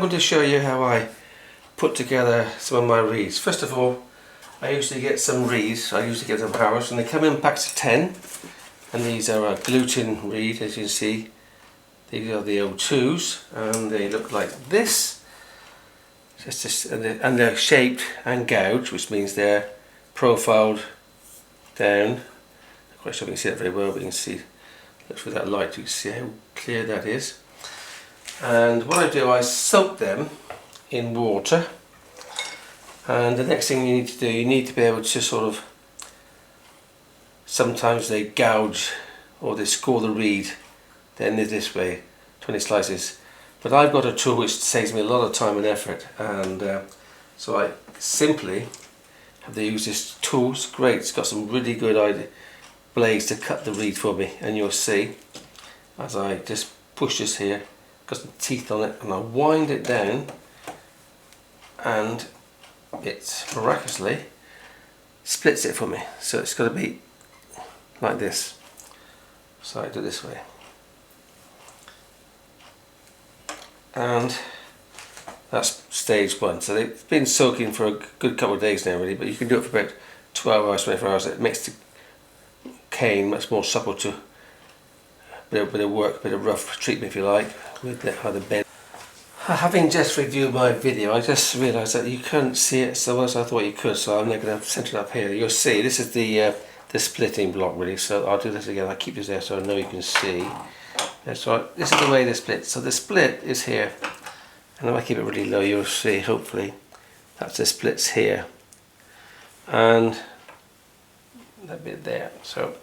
going to show you how I put together some of my reeds. First of all, I usually get some reeds. I usually get them Harrods, and they come in packs of 10. And these are a gluten reed, as you can see. These are the O2s, and they look like this. And they're shaped and gouged, which means they're profiled down. I'm quite sure you can see that very well, but you can see, look through that light, you can see how clear that is. And what I do, I soak them in water. And the next thing you need to do, you need to be able to sort of, sometimes they gouge or they score the reed, then this way, 20 slices. But I've got a tool which saves me a lot of time and effort, and so I simply have to use this tool. It's great, it's got some really good blades to cut the reed for me, and you'll see as I just push this here, got some teeth on it, and I wind it down, and it miraculously splits it for me. So it's got to be like this. So I do it this way. And that's stage one. So it's been soaking for a good couple of days now really, but you can do it for about 12 hours, 24 hours. It makes the cane much more supple to bit of work, a bit of rough treatment if you like, with how the bend. Having just reviewed my video, I just realised that you couldn't see it so well as I thought you could, so I'm now going to centre it up here. You'll see, this is the splitting block really, so I'll do this again. I'll keep this there so I know you can see. So this is the way they split. So the split is here, and if I keep it really low, you'll see, hopefully, that's the splits here, and that bit there. So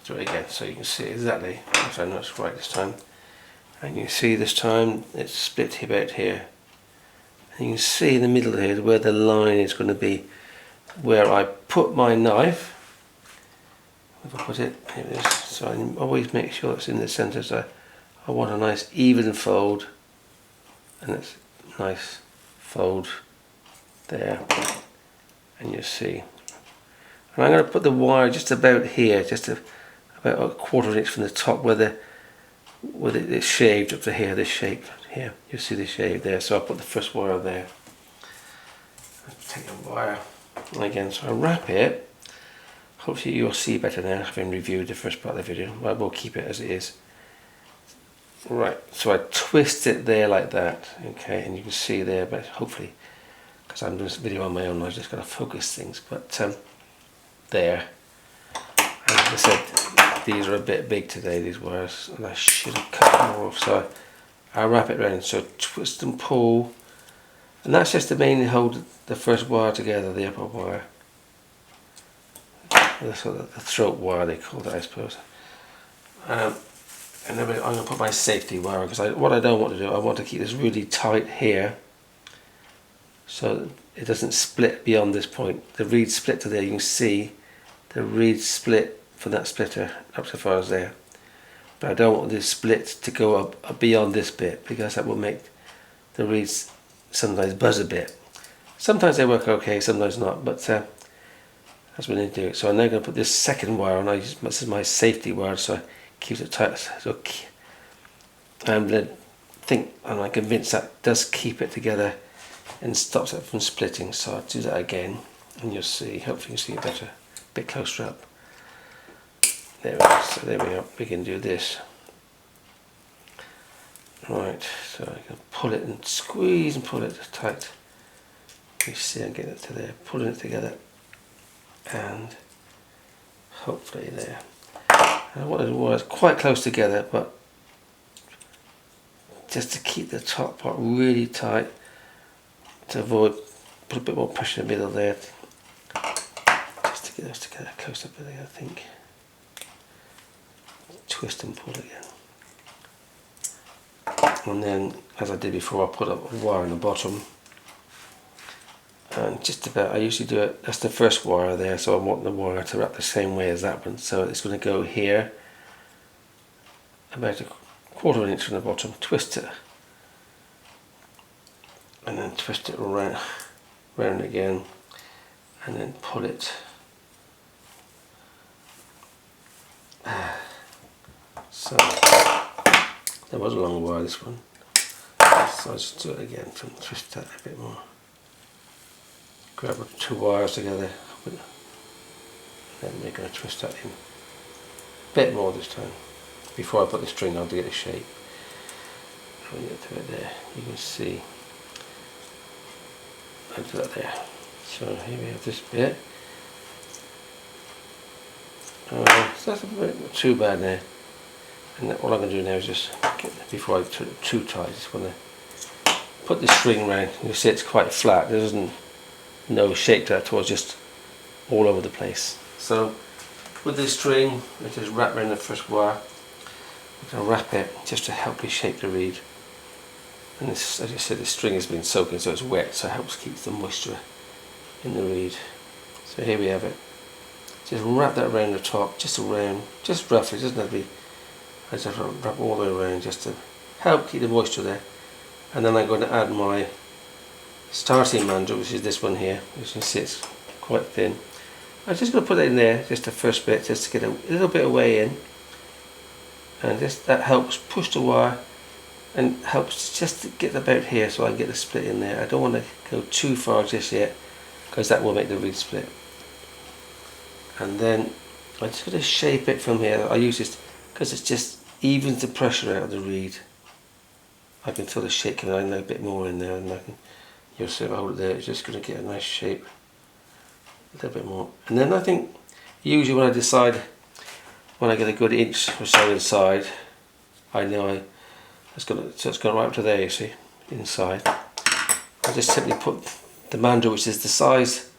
do it again so you can see exactly. So I know it's right this time, and you see this time it's split about here, and you can see in the middle here where the line is going to be, where I put my knife. If I put it, here it is. So I always make sure it's in the centre. So I want a nice even fold, and it's nice fold there, and you see. And I'm going to put the wire just about here, about a quarter inch from the top, where it's shaved up to here. This shape here, you see the shave there. So I'll put the first wire there. Take the wire again. So I wrap it. Hopefully you'll see better now, having reviewed the first part of the video. I will keep it as it is. Right, so I twist it there like that, okay, and you can see there, but hopefully, because I'm doing this video on my own, I've just got to focus things, but there. And as I said, these are a bit big today, these wires, and I should have cut more off, so I wrap it around, so twist and pull, and that's just to mainly hold the first wire together, the upper wire. The throat wire they call it, I suppose. And then I'm going to put my safety wire, because what I don't want to do, I want to keep this really tight here so that it doesn't split beyond this point. The reed split to there, you can see the reed split from that splitter up so far as there. But I don't want this split to go up beyond this bit, because that will make the reeds sometimes buzz a bit. Sometimes they work okay, sometimes not, but that's when they do it. So I'm now going to put this second wire on. This is my safety wire, so it keeps it tight. So I'm convinced that does keep it together and stops it from splitting. So I'll do that again, and you'll see. Hopefully you can see it better, a bit closer up. There we go. So there we are. We can do this. Right. So I can pull it and squeeze and pull it tight. You see, I'm getting it to there, pulling it together. And hopefully there. And I want the wires quite close together, but just to keep the top part really tight, to avoid, put a bit more pressure in the middle there, just to get those together close up there, I think. Twist and pull again. And then, as I did before, I'll put up a wire in the bottom. And just about, I usually do it, that's the first wire there, so I want the wire to wrap the same way as that one. So it's going to go here, about a quarter of an inch from the bottom, twist it, and then twist it around again, and then pull it. So, that was a long wire, this one. So I'll just do it again, twist that a bit more. Grab the 2 wires together, and then we're going to twist that in a bit more this time, before I put the string on to get the shape. Bring it to it there, you can see. I'll do that there. So here we have this bit. So that's a bit not too bad now. And all I'm going to do now is just, before I put it too tight, I just want to put the string round. You'll see it's quite flat, there isn't no shape to that at all, it's just all over the place. So with this string, I just wrap around the first wire. I'm going to wrap it just to help me shape the reed. And this, as I said, the string has been soaking, so it's wet, so it helps keep the moisture in the reed. So here we have it. Just wrap that around the top, just around, just roughly, it doesn't have to be, I just have to wrap all the way around just to help keep the moisture there. And then I'm going to add my starting mandrel, which is this one here. As you can see, it's quite thin. I'm just going to put that in there, just the first bit, just to get a little bit of way in. And just, that helps push the wire and helps just to get about here so I can get the split in there. I don't want to go too far just yet, because that will make the reed split. And then I'm just going to shape it from here. I use this because it just evens the pressure out of the reed. I can feel the shape coming in a bit more in there, and I can, you'll see if I hold it there, it's just going to get a nice shape. A little bit more. And then I think usually when I decide, when I get a good inch or so inside, I know it's going right up to there, you see, inside. I just simply put the mandrel, which is the size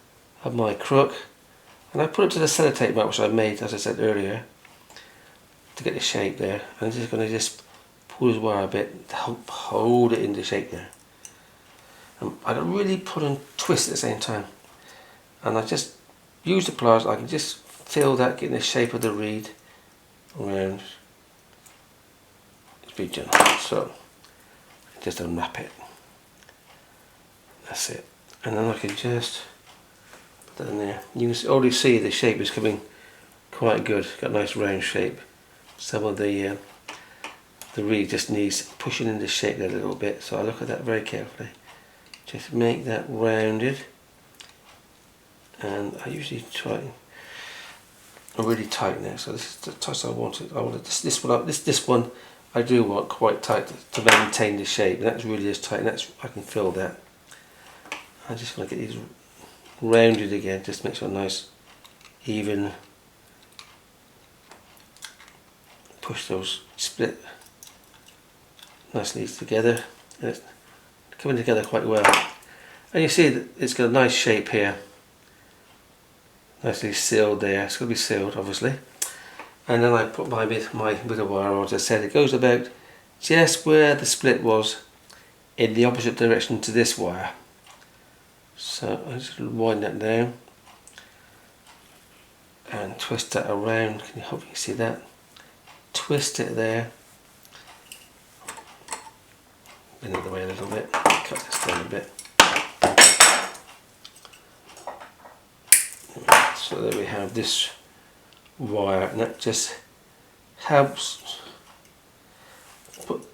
of my crook, and I put it to the sellotape mat, which I made, as I said earlier, to get the shape there. And I'm just going to just pull his wire a bit to help hold it into shape there. And I don't really pull and twist at the same time. And I just use the pliers, I can just feel that getting the shape of the reed around. It's pretty gentle, so just unwrap it. That's it. And then I can just put that in there. You can already see the shape is coming quite good. Got a nice round shape. Some of the reed just needs pushing into shape there a little bit, so I look at that very carefully. Just make that rounded, and I usually try. I'm really tight now, so this is the tight I want it. I want it this one I do want quite tight to maintain the shape, and that's really as tight, and that's, I can feel that. I just want to get these rounded again, just make sure nice, even. Push those split nicely together, and it's coming together quite well. And you see that it's got a nice shape here, nicely sealed there. It's going to be sealed, obviously. And then I put my bit of wire on. As I said, it goes about just where the split was, in the opposite direction to this wire. So I just wind that down and twist that around. Can you hope you can see that? Twist it there. Bend it away a little bit. Cut this down a bit. So there we have this wire, and that just helps put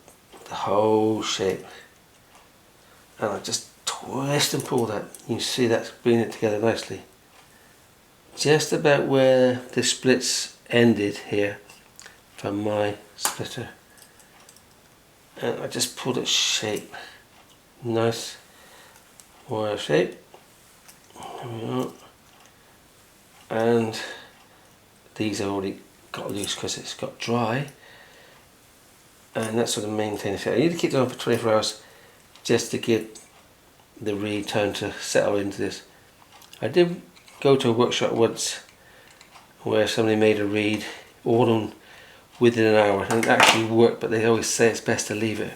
the whole shape. And I just twist and pull that. You see that's bringing it together nicely. Just about where the splits ended here from my splitter. And I just pulled it shape. Nice wire shape. There we are. And these are already got loose because it's got dry, and that's sort of maintain the shape. I need to keep them on for 24 hours just to give the reed time to settle into this. I did go to a workshop once where somebody made a reed all on within an hour, and it actually worked, but they always say it's best to leave it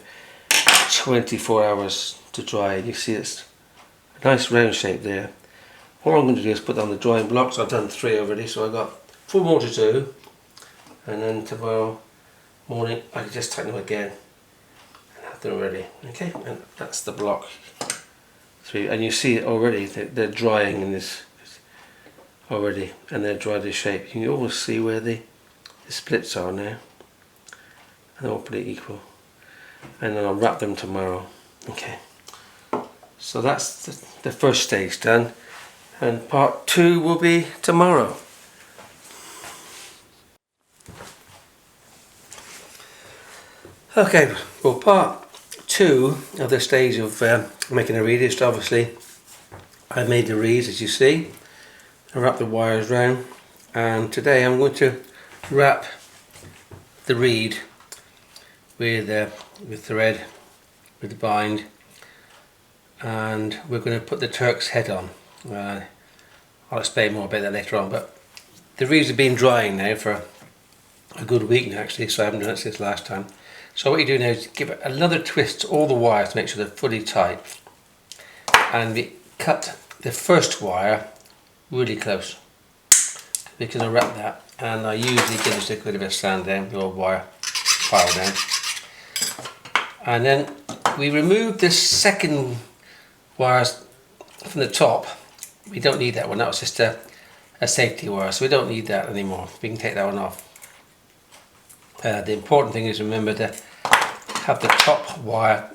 24 hours to dry. And you see it's a nice round shape there. All I'm going to do is put on the drying blocks. I've done 3 already, so I've got 4 more to do, and then tomorrow morning I can just tighten them again and have them ready. Okay, and that's the block 3, and you see it already, they're drying in this already, and they're dried to shape. You can almost see where the splits are now, and they're all pretty equal. And then I'll wrap them tomorrow. Okay, so that's the first stage done, and part 2 will be tomorrow. Okay, well, part 2 of the stage of making a reed is obviously I made the reeds, as you see. I wrapped the wires round, and today I'm going to wrap the reed with thread, with the bind, and we're going to put the Turk's head on. I'll explain more about that later on, but the reeds have been drying now for a good week now actually, so I haven't done it since last time. So what you do now is give it another twist to all the wires to make sure they're fully tight, and we cut the first wire really close. We're going to wrap that, and I usually give this a bit of a sand down, the old wire file down, and then we remove this second wires from the top. We don't need that one, that was just a safety wire, so we don't need that anymore. We can take that one off. The important thing is remember to have the top wire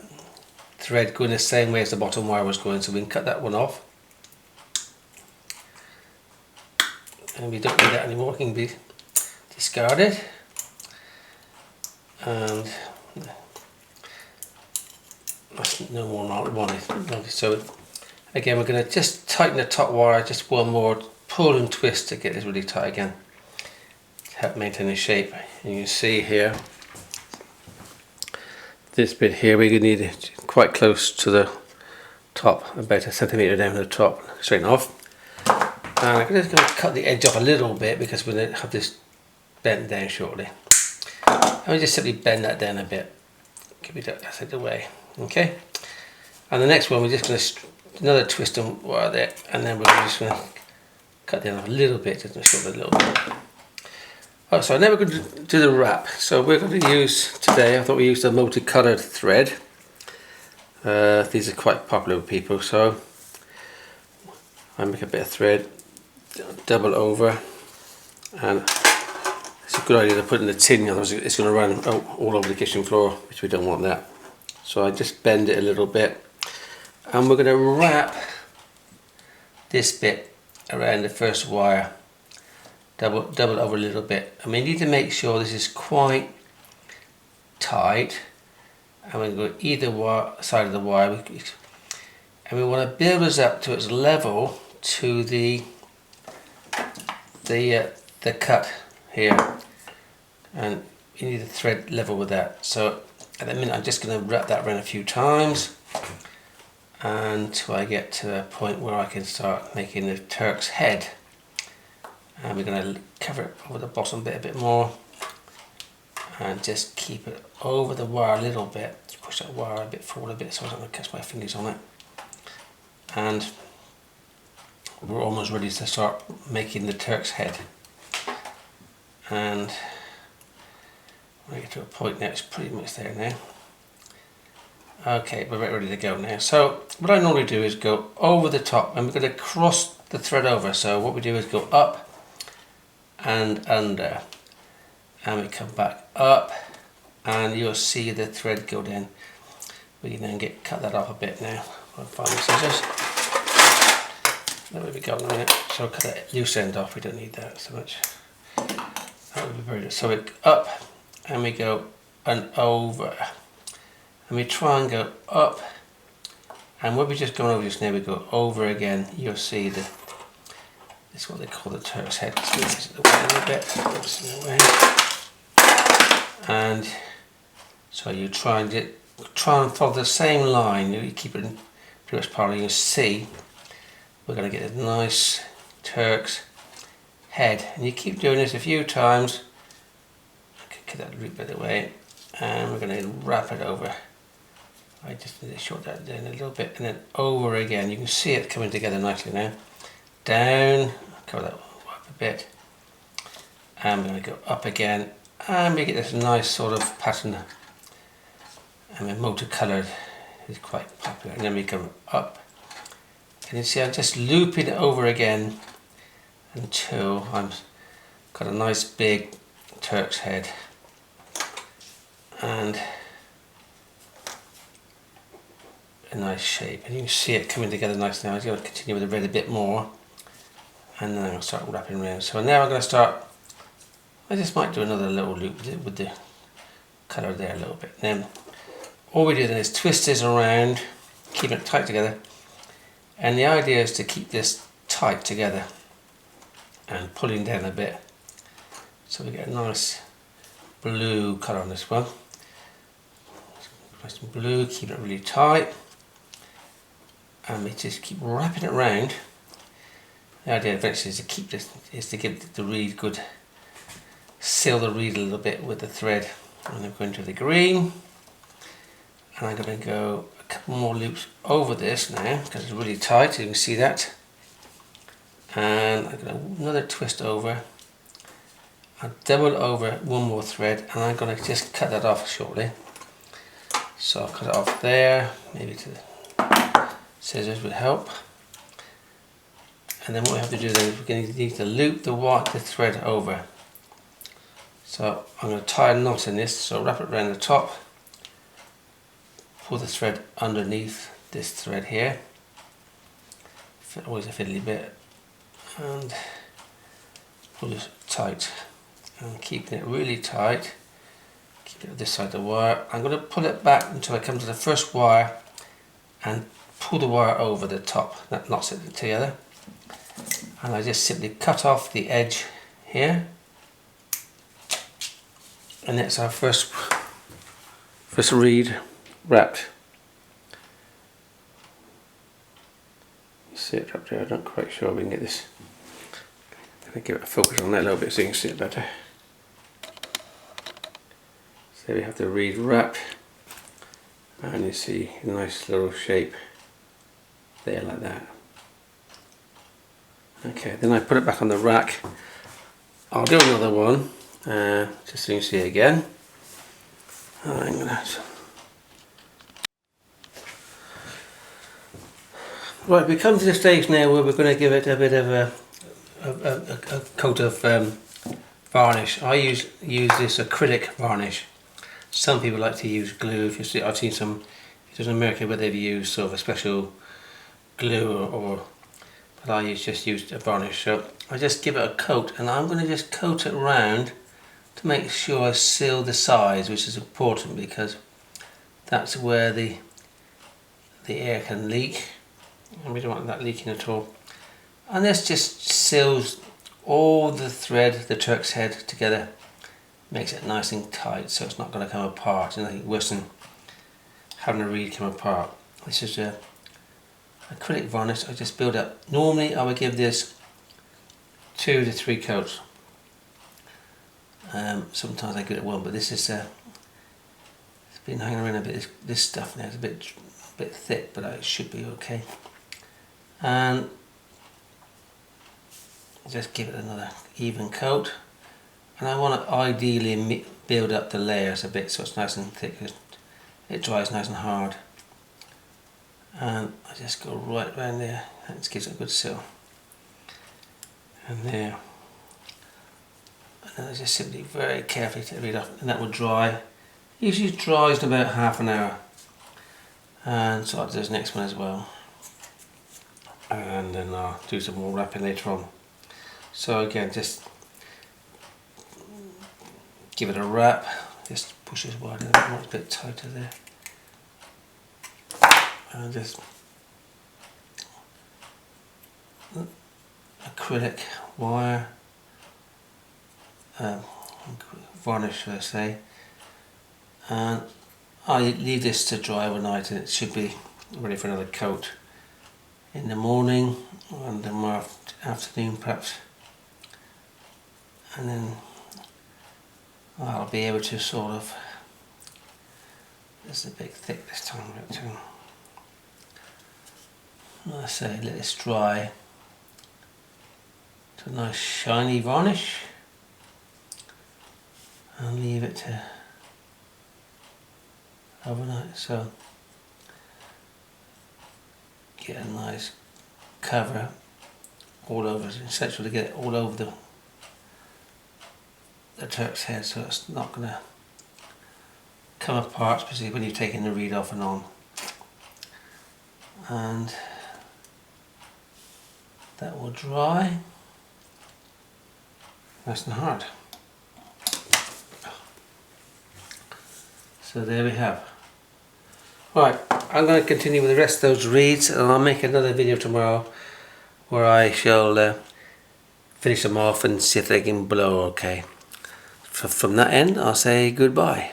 thread going the same way as the bottom wire was going, so we can cut that one off. And we don't need that anymore, it can be discarded. And that's no more than what we wanted. So again, we're going to just tighten the top wire, just one more pull and twist to get this really tight again, to help maintain the shape. And you can see here, this bit here, we need it quite close to the top, about a centimetre down the top, straighten off. And I'm just going to cut the edge off a little bit because we're going to have this bent down shortly. And we just simply bend that down a bit, give it that out of the way. Okay, and the next one we're just going to another twist on wire there, and then we're just going to cut down a little bit, just shorten it a little bit. Oh, so now we're going to do the wrap. So we're going to use today, I thought we used a multicoloured thread. These are quite popular with people, so I make a bit of thread, double over, and it's a good idea to put it in the tin, otherwise it's going to run all over the kitchen floor, which we don't want that. So I just bend it a little bit, and we're going to wrap this bit around the first wire, double over a little bit. And we need to make sure this is quite tight, and we're going to go either side of the wire, and we want to build this up to its level to the cut here, and you need to thread level with that. So at the minute I'm just going to wrap that around a few times until I get to a point where I can start making the Turk's head. And we're going to cover it over the bottom bit a bit more, and just keep it over the wire a little bit. Push that wire a bit forward a bit so I don't catch my fingers on it. And we're almost ready to start making the Turk's head. And when I get to a point now, it's pretty much there now. Okay, we're ready to go now. So what I normally do is go over the top, and we're going to cross the thread over. So what we do is go up and under, and we come back up, and you'll see the thread go down. We can then cut that off a bit now. I'll find the scissors. There we go. So cut that loose end off. We don't need that so much. That would be very good. So we up, and we go and over, and we try and go up, and when we're just going over just now, we go over again. You'll see the, this is what they call the Turk's head. Let's move this away a little bit. And so you try and follow the same line. You keep it pretty much parallel. You see we're going to get a nice Turk's head, and you keep doing this a few times. Get that root bit away, and we're going to wrap it over. I just need to short that down a little bit, and then over again. You can see it coming together nicely now. Down, cover that up a bit, and we're going to go up again, and we get this nice sort of pattern. And the multicoloured is quite popular. And then we come up, and you see I'm just looping it over again until I've got a nice big Turk's head. And a nice shape, and you can see it coming together nice now. I'm going to continue with the red a bit more, and then I'm going to start wrapping around. So now I'm going to start, I just might do another little loop with the colour there a little bit. Then all we do then is twist this around, keeping it tight together, and the idea is to keep this tight together and pulling down a bit, so we get a nice blue colour on this one. Nice and blue, keep it really tight, and we just keep wrapping it around. The idea eventually is to keep this, is to give the reed good, seal the reed a little bit with the thread. And I'm going to the green, and I'm going to go a couple more loops over this now because it's really tight. You can see that. And I'm going to another twist over. I'll double over one more thread, and I'm going to just cut that off shortly. So I'll cut it off there, maybe to the scissors would help. And then what we have to do then is we're going to need to loop the thread over. So I'm going to tie a knot in this, so wrap it around the top, pull the thread underneath this thread here, always a fiddly bit, and pull this tight, and keeping it really tight, keep it this side of the wire. I'm going to pull it back until I come to the first wire and pull the wire over the top, that knots it together, and I just simply cut off the edge here. And that's our first reed wrapped. You see it up there, I'm not quite sure we can get this. I'm going to give it a focus on that a little bit so you can see it better. So we have the reed wrapped, and you see a nice little shape there like that. Okay, then I put it back on the rack. I'll do another one. Just so you can see it again. I'm gonna... Right, we come to the stage now where we're going to give it a bit of a coat of varnish. I use this acrylic varnish. Some people like to use glue. If you see, I've seen some in America where they've used sort of a special glue, but I just used a varnish. So I just give it a coat, and I'm going to just coat it around to make sure I seal the sides, which is important because that's where the air can leak, and we don't want that leaking at all. And this just seals all the thread, the Turk's head together, makes it nice and tight so it's not going to come apart. Nothing worse than having a reed come apart. This is a acrylic varnish I just build up. Normally I would give this 2 to 3 coats. Sometimes I get it one, but this is it's been hanging around a bit. This stuff now is a bit thick, but it should be okay. And just give it another even coat. And I want to ideally build up the layers a bit so it's nice and thick. It dries nice and hard. And I just go right around there. That just gives it a good seal. And there. And I just simply very carefully take it off, and that will dry. Usually dries in about half an hour. And so I'll do this next one as well. And then I'll do some more wrapping later on. So again, just give it a wrap. Just push this wire down a bit more, it's a bit tighter there. And just acrylic wire. Varnish, should I say, and I leave this to dry overnight, and it should be ready for another coat in the morning and tomorrow afternoon perhaps, and then I'll be able to sort of, this is a bit thick this time, I say let this dry to a nice shiny varnish. And leave it to overnight, so get a nice cover all over, it's essential to get it all over the Turk's head so it's not going to come apart, especially when you're taking the reed off and on. and that will dry nice and hard. So there we have. Right, I'm going to continue with the rest of those reeds, and I'll make another video tomorrow where I shall finish them off and see if they can blow okay. From that end, I'll say goodbye.